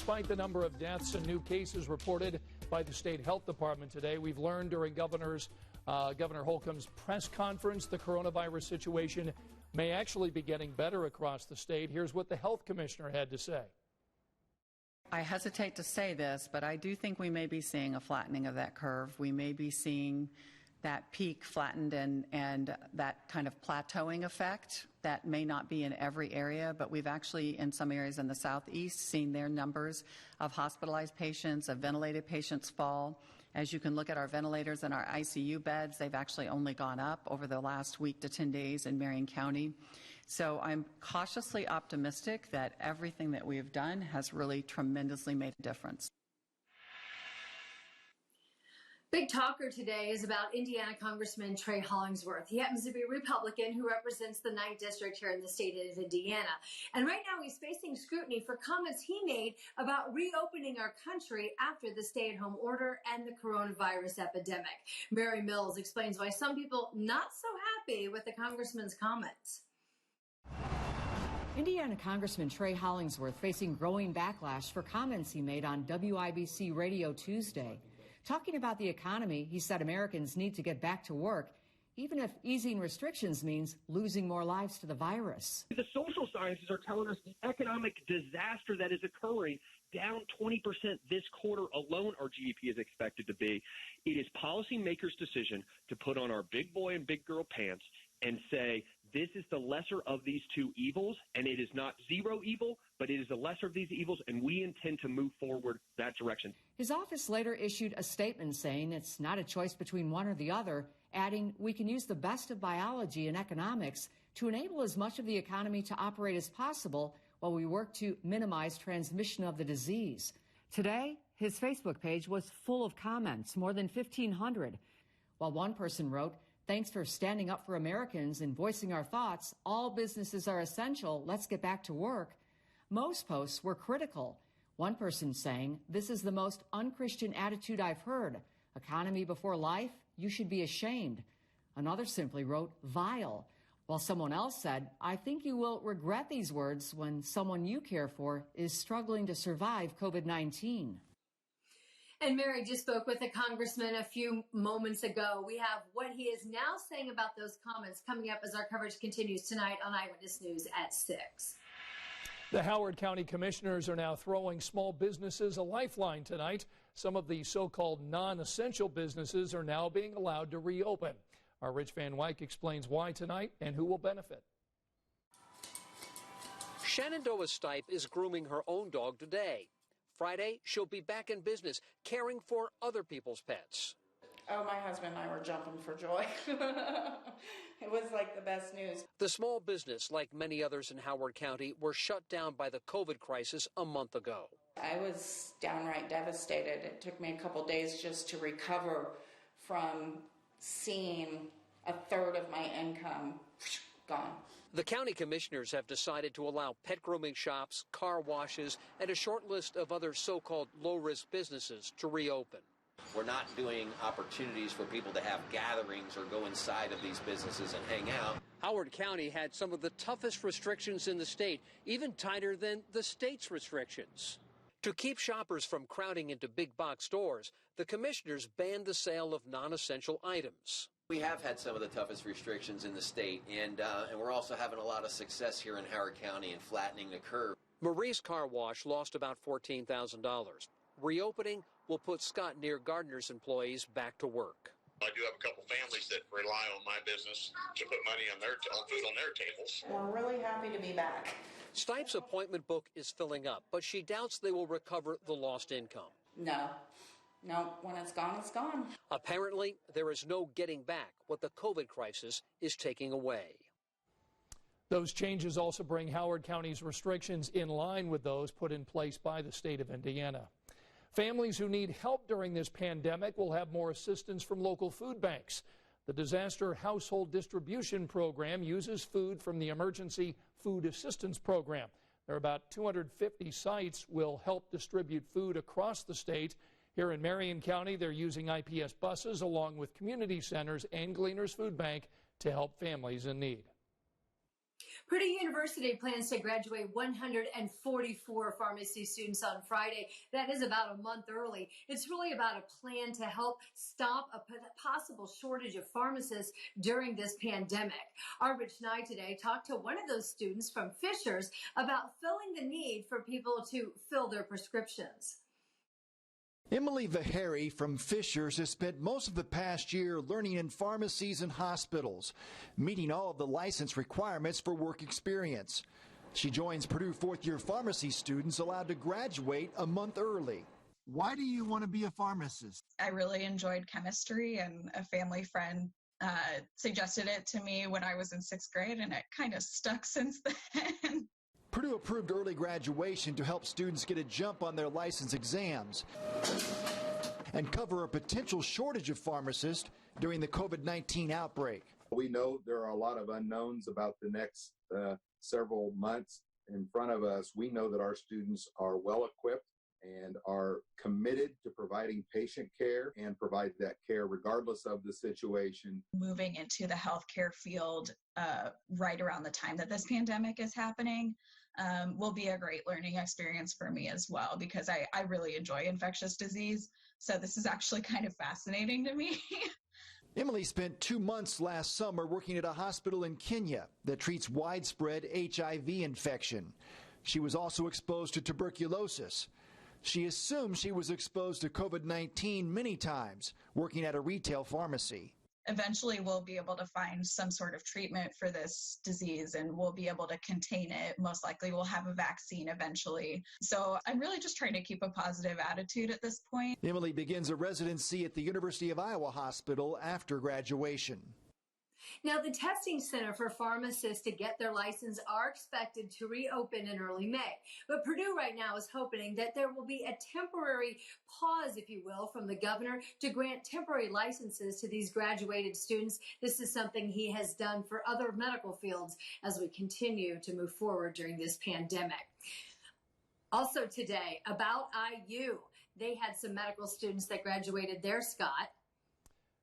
despite the number of deaths and new cases reported by the state health department today. We've learned during Governor Holcomb's press conference the coronavirus situation may actually be getting better across the state. Here's what the health commissioner had to say. I hesitate to say this, but I do think we may be seeing a flattening of that curve. We may be seeing that peak flattened and that kind of plateauing effect. That may not be in every area, but we've actually, in some areas in the southeast, seen their numbers of hospitalized patients, of ventilated patients fall. As you can look at our ventilators and our ICU beds, they've actually only gone up over the last week to 10 days in Marion County. So I'm cautiously optimistic that everything that we have done has really tremendously made a difference. Big talker today is about Indiana Congressman Trey Hollingsworth. He happens to be a Republican who represents the 9th District here in the state of Indiana. And right now he's facing scrutiny for comments he made about reopening our country after the stay-at-home order and the coronavirus epidemic. Mary Mills explains why some people not so happy with the congressman's comments. Indiana Congressman Trey Hollingsworth facing growing backlash for comments he made on WIBC Radio Tuesday. Talking about the economy, he said Americans need to get back to work, even if easing restrictions means losing more lives to the virus. The social sciences are telling us the economic disaster that is occurring, down 20% this quarter alone, our GDP is expected to be. It is policymakers' decision to put on our big boy and big girl pants and say, this is the lesser of these two evils, and it is not zero evil, but it is the lesser of these evils, and we intend to move forward that direction. His office later issued a statement saying it's not a choice between one or the other, adding, we can use the best of biology and economics to enable as much of the economy to operate as possible while we work to minimize transmission of the disease. Today, his Facebook page was full of comments, more than 1,500. While one person wrote, thanks for standing up for Americans and voicing our thoughts. All businesses are essential. Let's get back to work. Most posts were critical. One person saying, this is the most unchristian attitude I've heard. Economy before life? You should be ashamed. Another simply wrote, vile. While someone else said, I think you will regret these words when someone you care for is struggling to survive COVID-19. And Mary just spoke with the congressman a few moments ago. We have what he is now saying about those comments coming up as our coverage continues tonight on Eyewitness News at 6. The Howard County Commissioners are now throwing small businesses a lifeline tonight. Some of the so-called non-essential businesses are now being allowed to reopen. Our Rich Van Wyk explains why tonight and who will benefit. Shenandoah Stipe is grooming her own dog today. Friday, she'll be back in business, caring for other people's pets. Oh, my husband and I were jumping for joy. It was like the best news. The small business, like many others in Howard County, were shut down by the COVID crisis a month ago. I was downright devastated. It took me a couple days just to recover from seeing a third of my income gone. The county commissioners have decided to allow pet grooming shops, car washes, and a short list of other so-called low-risk businesses to reopen. We're not doing opportunities for people to have gatherings or go inside of these businesses and hang out. Howard County had some of the toughest restrictions in the state, even tighter than the state's restrictions. To keep shoppers from crowding into big box stores, the commissioners banned the sale of non-essential items. We have had some of the toughest restrictions in the state, and we're also having a lot of success here in Howard County in flattening the curve. Marie's Car Wash lost about $14,000. Reopening will put Scott Neer Gardner's employees back to work. I do have a couple families that rely on my business to put money on food on their tables. We're really happy to be back. Stipe's appointment book is filling up, but she doubts they will recover the lost income. No, when it's gone, it's gone. Apparently, there is no getting back what the COVID crisis is taking away. Those changes also bring Howard County's restrictions in line with those put in place by the state of Indiana. Families who need help during this pandemic will have more assistance from local food banks. The Disaster Household Distribution Program uses food from the Emergency Food Assistance Program. There are about 250 sites will help distribute food across the state. Here in Marion County, they're using IPS buses along with community centers and Gleaners Food Bank to help families in need. Purdue University plans to graduate 144 pharmacy students on Friday. That is about a month early. It's really about a plan to help stop a possible shortage of pharmacists during this pandemic. Our Rich Nye today talked to one of those students from Fishers about filling the need for people to fill their prescriptions. Emily Vaheri from Fishers has spent most of the past year learning in pharmacies and hospitals, meeting all of the license requirements for work experience. She joins Purdue fourth-year pharmacy students allowed to graduate a month early. Why do you want to be a pharmacist? I really enjoyed chemistry, and a family friend suggested it to me when I was in 6th grade, and it kind of stuck since then. Purdue approved early graduation to help students get a jump on their license exams and cover a potential shortage of pharmacists during the COVID-19 outbreak. We know there are a lot of unknowns about the next several months in front of us. We know that our students are well equipped and are committed to providing patient care and provide that care regardless of the situation. Moving into the healthcare field right around the time that this pandemic is happening will be a great learning experience for me as well, because I really enjoy infectious disease. So this is actually kind of fascinating to me. Emily spent 2 months last summer working at a hospital in Kenya that treats widespread HIV infection. She was also exposed to tuberculosis. She assumes she was exposed to COVID-19 many times, working at a retail pharmacy. Eventually, we'll be able to find some sort of treatment for this disease, and we'll be able to contain it. Most likely, we'll have a vaccine eventually. So I'm really just trying to keep a positive attitude at this point. Emily begins a residency at the University of Iowa Hospital after graduation. Now, the testing center for pharmacists to get their license are expected to reopen in early May. But Purdue right now is hoping that there will be a temporary pause, if you will, from the governor to grant temporary licenses to these graduated students. This is something he has done for other medical fields as we continue to move forward during this pandemic. Also today, about IU. They had some medical students that graduated there, Scott.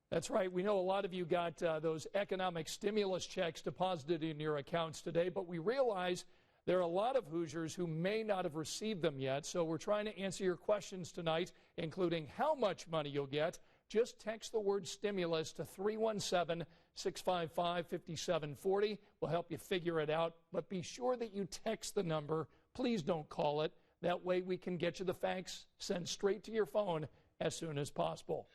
That's right. We know a lot of you got those economic stimulus checks deposited in your accounts today, but we realize there are a lot of Hoosiers who may not have received them yet. So we're trying to answer your questions tonight, including how much money you'll get. Just text the word stimulus to 317-655-5740. We'll help you figure it out, but be sure that you text the number. Please don't call it. That way we can get you the facts sent straight to your phone as soon as possible.